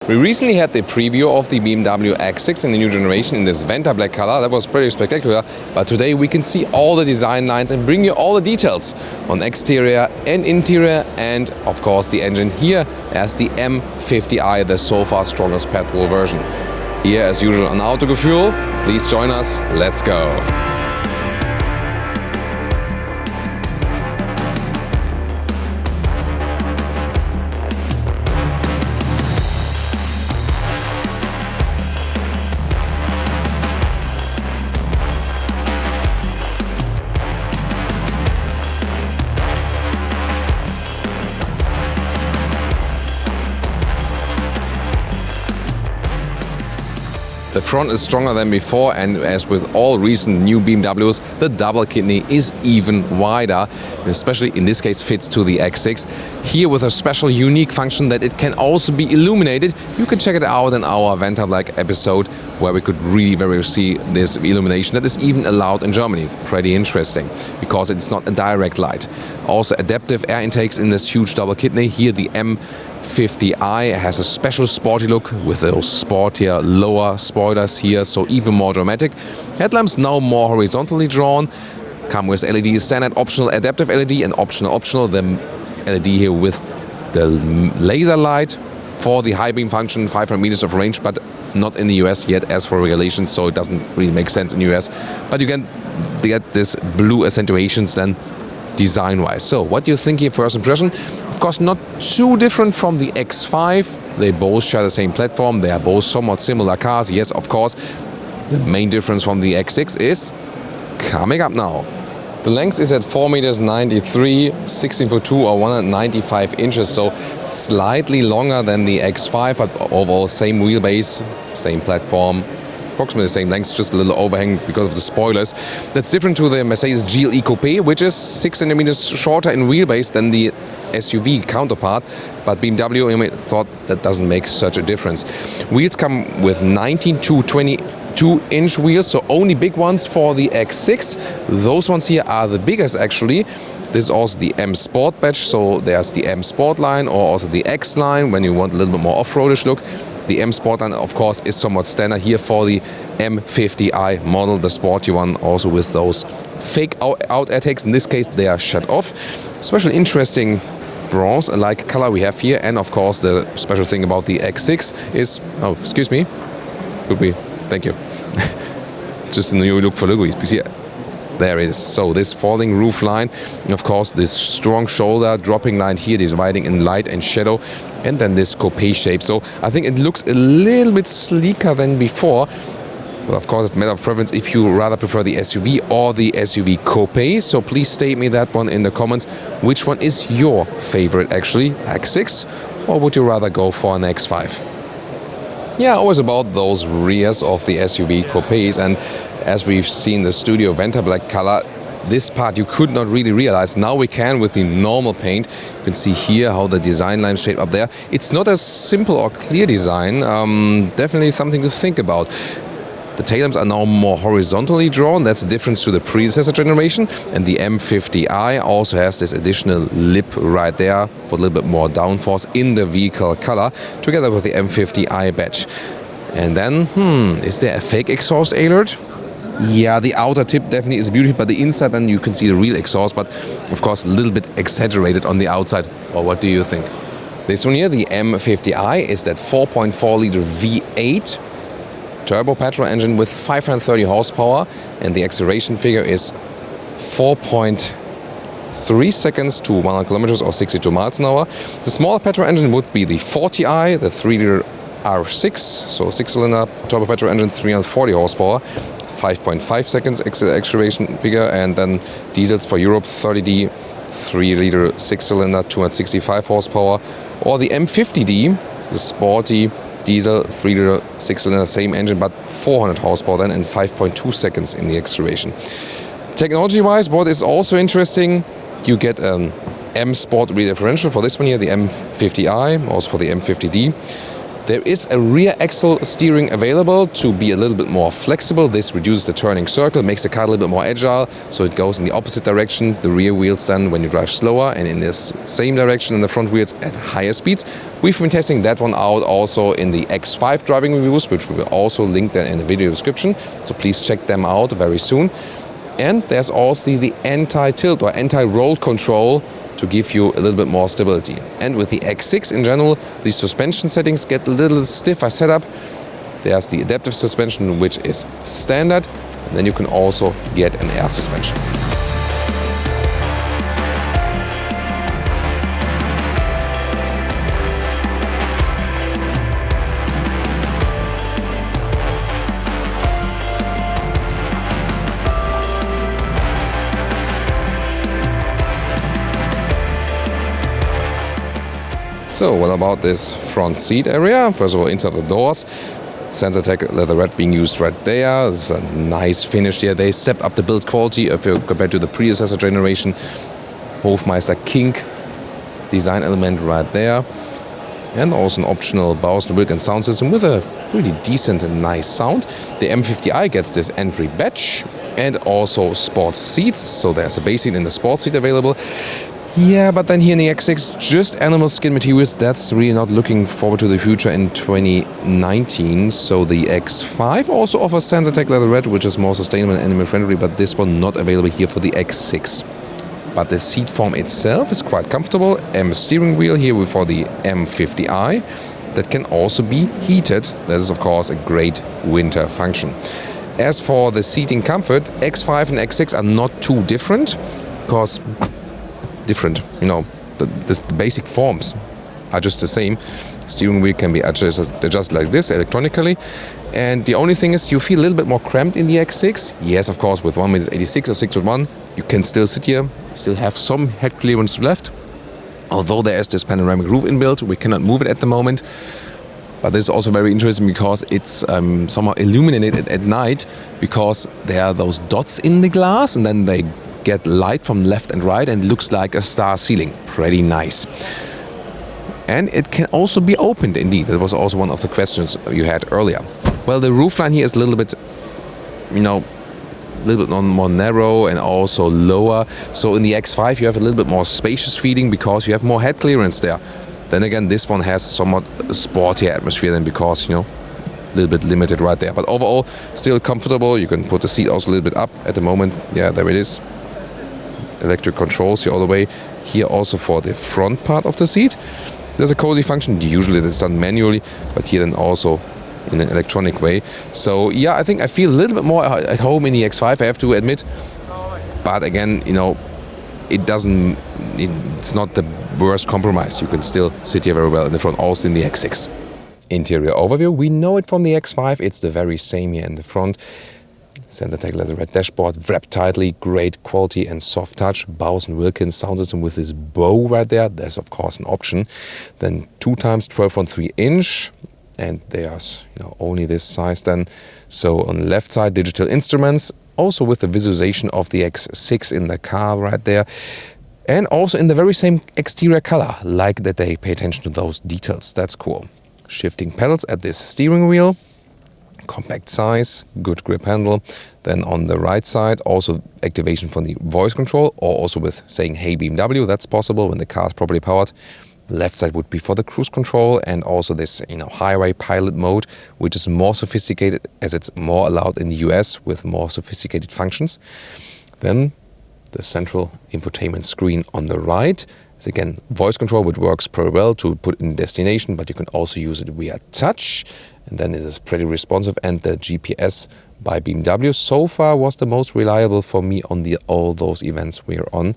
We recently had the preview of the BMW X6 in the new generation in this Venta black color. That was pretty spectacular. But today we can see all the design lines and bring you all the details on exterior and interior, and of course the engine here as the M50i, the so far strongest petrol version. Here as usual on Autogefühl. Please join us. Let's go. The front is stronger than before, and as with all recent new BMWs, the double kidney is even wider, especially in this case fits to the X6. Here with a special unique function that it can also be illuminated. You can check it out in our Venta Black episode where we could really very see this illumination that is even allowed in Germany. Pretty interesting because it's not a direct light. Also adaptive air intakes in this huge double kidney. Here the M50i has a special sporty look with those sportier lower spoilers here, so even more dramatic. Headlamps now more horizontally drawn. Come with LED standard, optional adaptive LED, and optional the LED here with the laser light for the high beam function, 500 meters of range, but not in the US yet as for regulations, so it doesn't really make sense in the US. But you can get this blue accentuations then design-wise. So what do you think here, first impression? Of course, not too different from the X5. They both share the same platform. They are both somewhat similar cars. Yes, of course. The main difference from the X6 is coming up now. The length is at 4.93 meters, 16'2" or 195 inches, so slightly longer than the X5, but overall same wheelbase, same platform. Approximately the same length, just a little overhang because of the spoilers. That's different to the Mercedes GLE Coupe, which is 6 centimeters shorter in wheelbase than the SUV counterpart, but BMW thought that doesn't make such a difference. Wheels come with 19 to 22-inch wheels, so only big ones for the X6. Those ones here are the biggest actually. This is also the M Sport badge, so there's the M Sport line or also the X line when you want a little bit more off-roadish look. The M Sport line, of course, is somewhat standard here for the M50i model, the sporty one, also with those fake out air tags. In this case, they are shut off. Special interesting bronze-like color we have here, and of course, the special thing about the X6 is, oh, excuse me, could be, thank you. Just a new look for Lugo. See, there it is. So this falling roof line, and of course this strong shoulder dropping line here, dividing in light and shadow, and then this coupe shape. So I think it looks a little bit sleeker than before. But of course it's a matter of preference if you rather prefer the SUV or the SUV coupe. So please state me that one in the comments. Which one is your favorite actually? X6, or would you rather go for an X5? Yeah, always about those rears of the SUV coupes, and as we've seen the Studio Venta black color, this part you could not really realize. Now we can with the normal paint. You can see here how the design lines shape up there. It's not a simple or clear design, definitely something to think about. The taillamps are now more horizontally drawn. That's a difference to the predecessor generation. And the M50i also has this additional lip right there for a little bit more downforce in the vehicle color, together with the M50i badge. And then, is there a fake exhaust alert? Yeah, the outer tip definitely is beautiful, but the inside then you can see the real exhaust, but of course a little bit exaggerated on the outside. Or what do you think? This one here, the M50i, is that 4.4 liter V8 turbo petrol engine with 530 horsepower, and the acceleration figure is 4.3 seconds to 100 kilometers or 62 miles an hour. The smaller petrol engine would be the 40i, the 3-liter R6, so 6-cylinder turbo petrol engine, 340 horsepower, 5.5 seconds acceleration figure, and then diesels for Europe, 30D, 3-liter 6-cylinder, 265 horsepower, or the M50D, the sporty diesel 3-liter 6-cylinder, same engine but 400 horsepower then, and 5.2 seconds in the acceleration. Technology-wise, what is also interesting, you get an M Sport rear differential for this one here, the M50i, also for the M50D. There is a rear axle steering available to be a little bit more flexible. This reduces the turning circle, makes the car a little bit more agile, so it goes in the opposite direction. The rear wheels then when you drive slower, and in this same direction in the front wheels at higher speeds. We've been testing that one out also in the X5 driving reviews, which we will also link there in the video description, so please check them out very soon. And there's also the anti-tilt or anti-roll control to give you a little bit more stability. And with the X6 in general, the suspension settings get a little stiffer setup. There's the adaptive suspension, which is standard, and then you can also get an air suspension. So, what about this front seat area? First of all, inside the doors, Sensatec leatherette being used right there. It's a nice finish here. They stepped up the build quality if you compared to the predecessor generation. Hofmeister kink design element right there. And also an optional Bowers & Wilkins sound system with a really decent and nice sound. The M50i gets this entry badge and also sports seats. So there's a base seat and the sports seat available. Yeah, but then here in the X6, just animal skin materials, that's really not looking forward to the future in 2019. So the X5 also offers Sensatec leatherette, which is more sustainable and animal friendly, but this one not available here for the X6. But the seat form itself is quite comfortable. M steering wheel here for the M50i that can also be heated. This is of course a great winter function. As for the seating comfort, X5 and X6 are not too different because the basic forms are just the same. Steering wheel can be adjusted like this electronically, and the only thing is you feel a little bit more cramped in the X6. Yes, of course, with 1m86 or 6'1", you can still sit here, still have some head clearance left. Although there is this panoramic roof inbuilt, we cannot move it at the moment. But this is also very interesting because it's somehow illuminated at night, because there are those dots in the glass, and then they get light from left and right and looks like a star ceiling. Pretty nice. And it can also be opened indeed. That was also one of the questions you had earlier. Well, the roofline here is a little bit, more narrow and also lower. So in the X5 you have a little bit more spacious feeling because you have more head clearance there. Then again, this one has somewhat a sportier atmosphere than because, a little bit limited right there. But overall, still comfortable. You can put the seat also a little bit up at the moment. Yeah, there it is. Electric controls here all the way. Here also for the front part of the seat. There's a cozy function. Usually that's done manually, but here then also in an electronic way. So yeah, I think I feel a little bit more at home in the X5, I have to admit. But again, it's not the worst compromise. You can still sit here very well in the front, also in the X6. Interior overview, we know it from the X5. It's the very same here in the front. Sensatec leatherette dashboard, wrapped tightly, great quality and soft touch. Bowers & Wilkins sound system with this bow right there. There's of course an option. Then 2x 12.3 inch, and there's only this size then. So on the left side, digital instruments, also with the visualization of the X6 in the car right there. And also in the very same exterior color, like that they pay attention to those details. That's cool. Shifting pedals at this steering wheel. Compact size, good grip handle. Then on the right side, also activation from the voice control, or also with saying "Hey BMW," that's possible when the car is properly powered. Left side would be for the cruise control, and also this highway pilot mode, which is more sophisticated as it's more allowed in the US with more sophisticated functions. Then the central infotainment screen on the right. It's again voice control, which works pretty well to put in destination, but you can also use it via touch. And then it is pretty responsive, and the GPS by BMW so far was the most reliable for me on all those events we're on.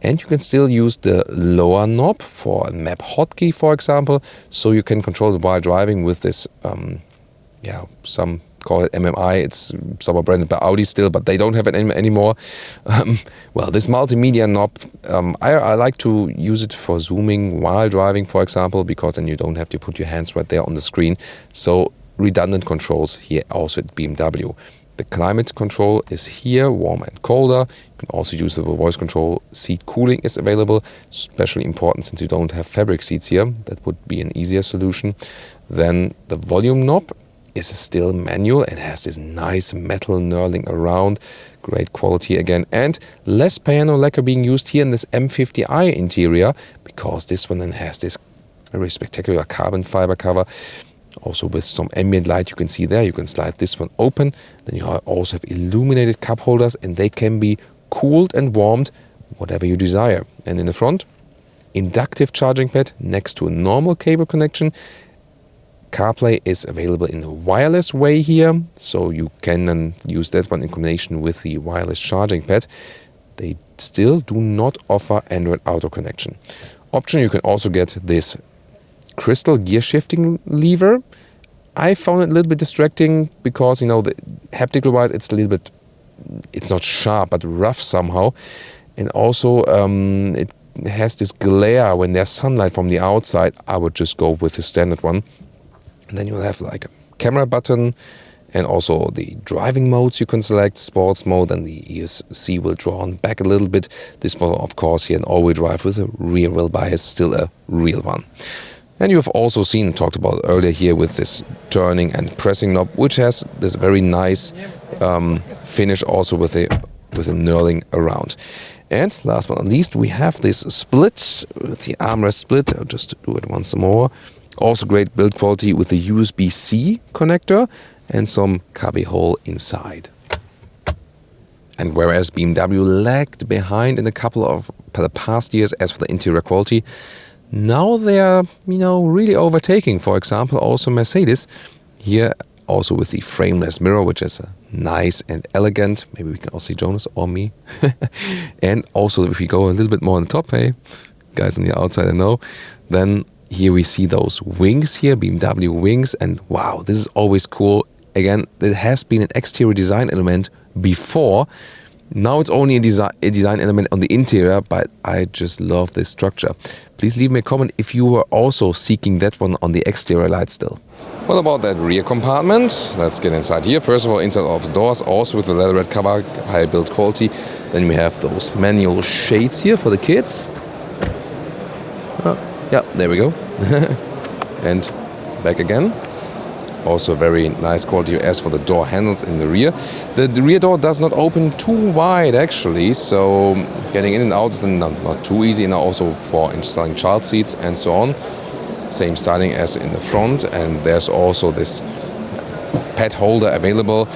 And you can still use the lower knob for a map hotkey, for example, so you can control it while driving with this, some call it MMI. It's somewhat branded by Audi still, but they don't have it anymore. This multimedia knob, I like to use it for zooming while driving, for example, because then you don't have to put your hands right there on the screen. So redundant controls here also at BMW. The climate control is here, warmer and colder. You can also use the voice control. Seat cooling is available, especially important since you don't have fabric seats here. That would be an easier solution. Then the volume knob is still manual and has this nice metal knurling around. Great quality again, and less piano lacquer being used here in this M50i interior, because this one then has this very spectacular carbon fiber cover. Also with some ambient light, you can see there, you can slide this one open. Then you also have illuminated cup holders, and they can be cooled and warmed, whatever you desire. And in the front, inductive charging pad next to a normal cable connection. CarPlay is available in a wireless way here, so you can then use that one in combination with the wireless charging pad. They still do not offer Android Auto connection. Option, you can also get this crystal gear shifting lever. I found it a little bit distracting because, you know, the haptical wise, it's a little bit, it's not sharp, but rough somehow. And also it has this glare when there's sunlight from the outside. I would just go with the standard one. And then you'll have like a camera button and also the driving modes you can select, sports mode, and the ESC will draw on back a little bit. This model, of course, here an all-wheel drive with a rear wheel bias, still a real one. And you have also seen, talked about earlier here with this turning and pressing knob, which has this very nice finish also with a knurling around. And last but not least, we have this split, with the armrest split. I'll just do it once more. Also great build quality with the USB-C connector and some cubby hole inside. And whereas BMW lagged behind in a couple of the past years as for the interior quality, now they are, you know, really overtaking. For example, also Mercedes here, also with the frameless mirror, which is nice and elegant. Maybe we can also see Jonas or me. And also, if we go a little bit more on the top, hey, guys on the outside, I know, then here we see those wings here, BMW wings, and wow, this is always cool. Again, it has been an exterior design element before. Now it's only a design element on the interior, but I just love this structure. Please leave me a comment if you were also seeking that one on the exterior light still. What about that rear compartment? Let's get inside here. First of all, inside of the doors, also with the leatherette cover, high build quality. Then we have those manual shades here for the kids. Yeah, there we go. And back again. Also very nice quality as for the door handles in the rear. The rear door does not open too wide actually, so getting in and out is not too easy, and also for installing child seats and so on. Same styling as in the front, and there's also this pad holder available.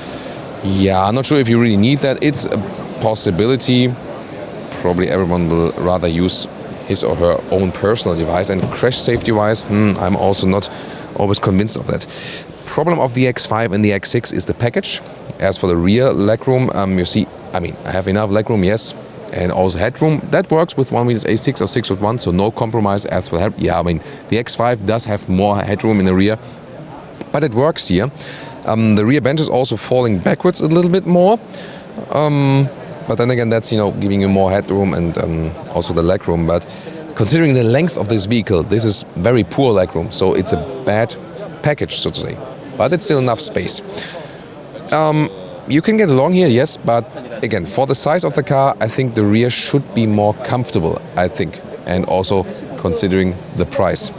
Yeah, I'm not sure if you really need that. It's a possibility. Probably everyone will rather use his or her own personal device, and crash safety wise, I'm also not always convinced of that. Problem of the X5 and the X6 is the package. As for the rear legroom, you see, I have enough legroom, yes, and also headroom. That works with 1.8 A6 or 6.1, so no compromise as for head. Yeah, the X5 does have more headroom in the rear, but it works here. The rear bench is also falling backwards a little bit more. But then again, that's, giving you more headroom and also the legroom. But considering the length of this vehicle, this is very poor legroom, so it's a bad package, so to say. But it's still enough space. You can get along here, yes, but again, for the size of the car, I think the rear should be more comfortable, I think, and also considering the price.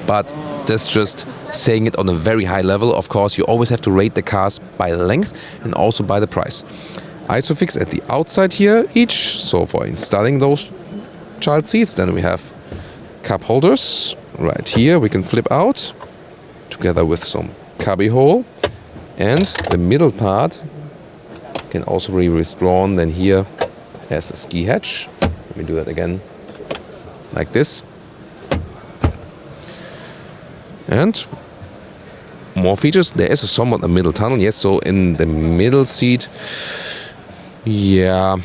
But that's just saying it on a very high level. Of course, you always have to rate the cars by length and also by the price. Isofix at the outside here each, so for installing those child seats. Then we have cup holders right here, we can flip out together with some cubby hole, and the middle part can also be withdrawn. Then here has a ski hatch. Let me do that again, like this. And more features. There is somewhat a middle tunnel, yes, so in the middle seat, yeah,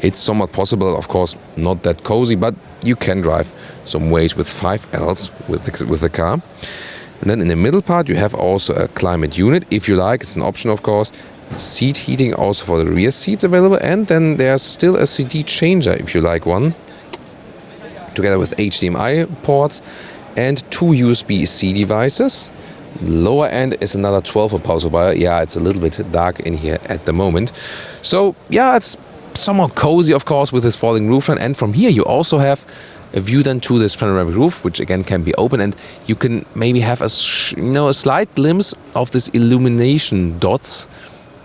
it's somewhat possible, of course, not that cozy, but you can drive some ways with 5Ls with the car. And then in the middle part, you have also a climate unit, if you like. It's an option, of course. Seat heating also for the rear seats available. And then there's still a CD changer, if you like one, together with HDMI ports and 2 USB-C devices. Lower end is another 12-volt power supply. Yeah, it's a little bit dark in here at the moment. So yeah, it's somewhat cozy, of course, with this falling roofline. And from here you also have a view then to this panoramic roof, which again can be open, and you can maybe have a slight glimpse of this illumination dots.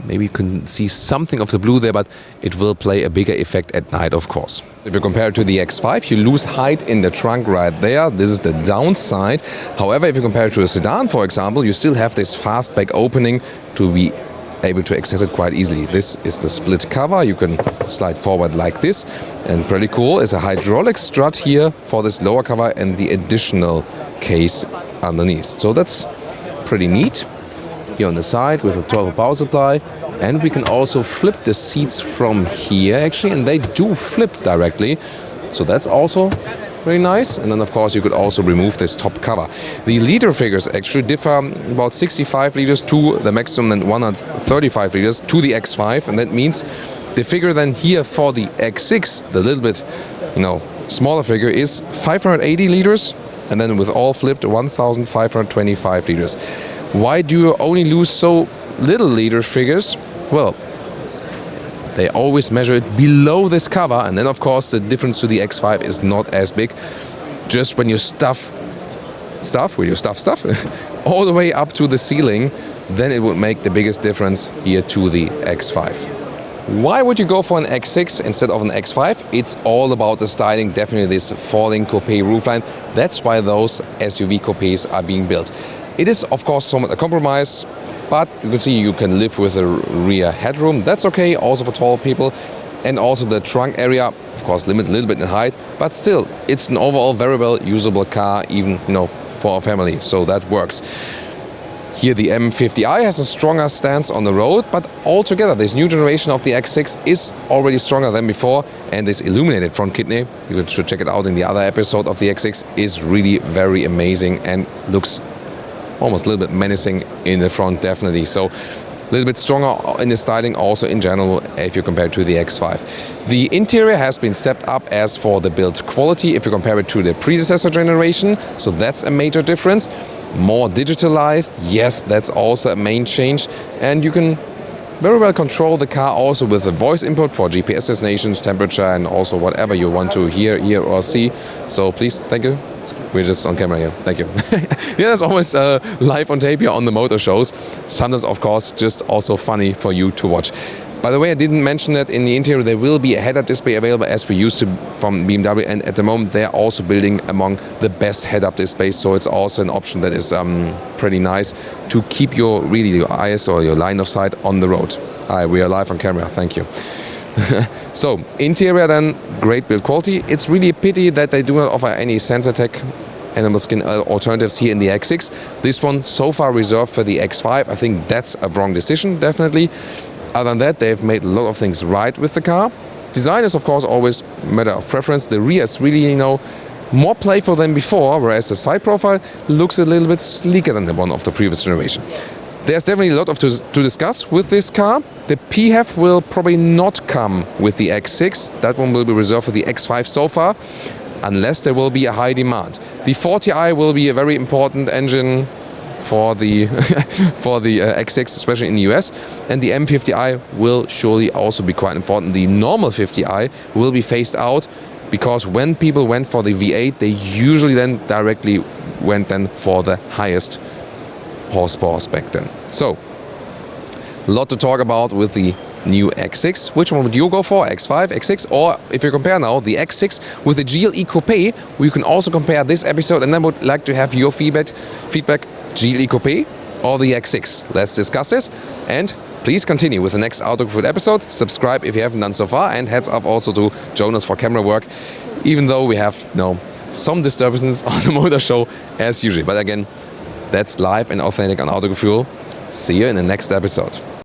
Maybe you can see something of the blue there, but it will play a bigger effect at night, of course. If you compare it to the X5, you lose height in the trunk right there. This is the downside. However, if you compare it to a sedan, for example, you still have this fastback opening to be able to access it quite easily. This is the split cover. You can slide forward like this. And pretty cool is a hydraulic strut here for this lower cover and the additional case underneath. So that's pretty neat. Here on the side with a 12-volt power supply, and we can also flip the seats from here actually, and they do flip directly, so that's also very nice. And then of course you could also remove this top cover. The liter figures actually differ about 65 liters to the maximum and 135 liters to the X5, and that means the figure then here for the X6, the little bit smaller figure, is 580 liters, and then with all flipped 1525 liters. Why do you only lose so little liter figures? Well, they always measure it below this cover, and then of course the difference to the X5 is not as big. Just when you stuff all the way up to the ceiling, then it would make the biggest difference here to the X5. Why would you go for an X6 instead of an X5? It's all about the styling, definitely this falling coupe roofline. That's why those SUV coupes are being built. It is, of course, somewhat a compromise, but you can see you can live with a rear headroom. That's okay, also for tall people. And also the trunk area, of course, limit a little bit in height, but still, it's an overall very well usable car, even, for our family, so that works. Here the M50i has a stronger stance on the road, but altogether this new generation of the X6 is already stronger than before, and this illuminated front kidney, you should check it out in the other episode of the X6, is really very amazing and looks almost a little bit menacing in the front, definitely. So a little bit stronger in the styling also in general if you compare it to the X5. The interior has been stepped up as for the build quality if you compare it to the predecessor generation, so that's a major difference. More digitalized, yes, that's also a main change, and you can very well control the car also with the voice input for GPS destinations, temperature, and also whatever you want to hear or see. So please, thank you. We're just on camera here. Thank you. Yeah, that's always live on tape here on the motor shows. Sometimes, of course, just also funny for you to watch. By the way, I didn't mention that in the interior there will be a head-up display available as we used to from BMW, and at the moment they're also building among the best head-up displays, so it's also an option that is pretty nice to keep your eyes or your line of sight on the road. We are live on camera. Thank you. So, interior then, great build quality. It's really a pity that they do not offer any sensor tech animal skin alternatives here in the X6. This one so far reserved for the X5. I think that's a wrong decision, definitely. Other than that, they've made a lot of things right with the car. Design is of course always a matter of preference. The rear is really, more playful than before, whereas the side profile looks a little bit sleeker than the one of the previous generation. There's definitely a lot to discuss with this car. The PHEV will probably not come with the X6. That one will be reserved for the X5 so far, unless there will be a high demand. The 40i will be a very important engine for the X6, especially in the US, and the M50i will surely also be quite important. The normal 50i will be phased out because when people went for the V8, they usually then directly went then for the highest horsepower spec then. So, a lot to talk about with the new X6. Which one would you go for? X5, X6, or if you compare now the X6 with the GLE Coupe, we can also compare this episode, and I would like to have your feedback, GLE Coupe or the X6. Let's discuss this, and please continue with the next Autogefühl episode. Subscribe if you haven't done so far, and heads up also to Jonas for camera work, even though we have some disturbances on the motor show as usual. But again, that's live and authentic on Autogefühl. See you in the next episode.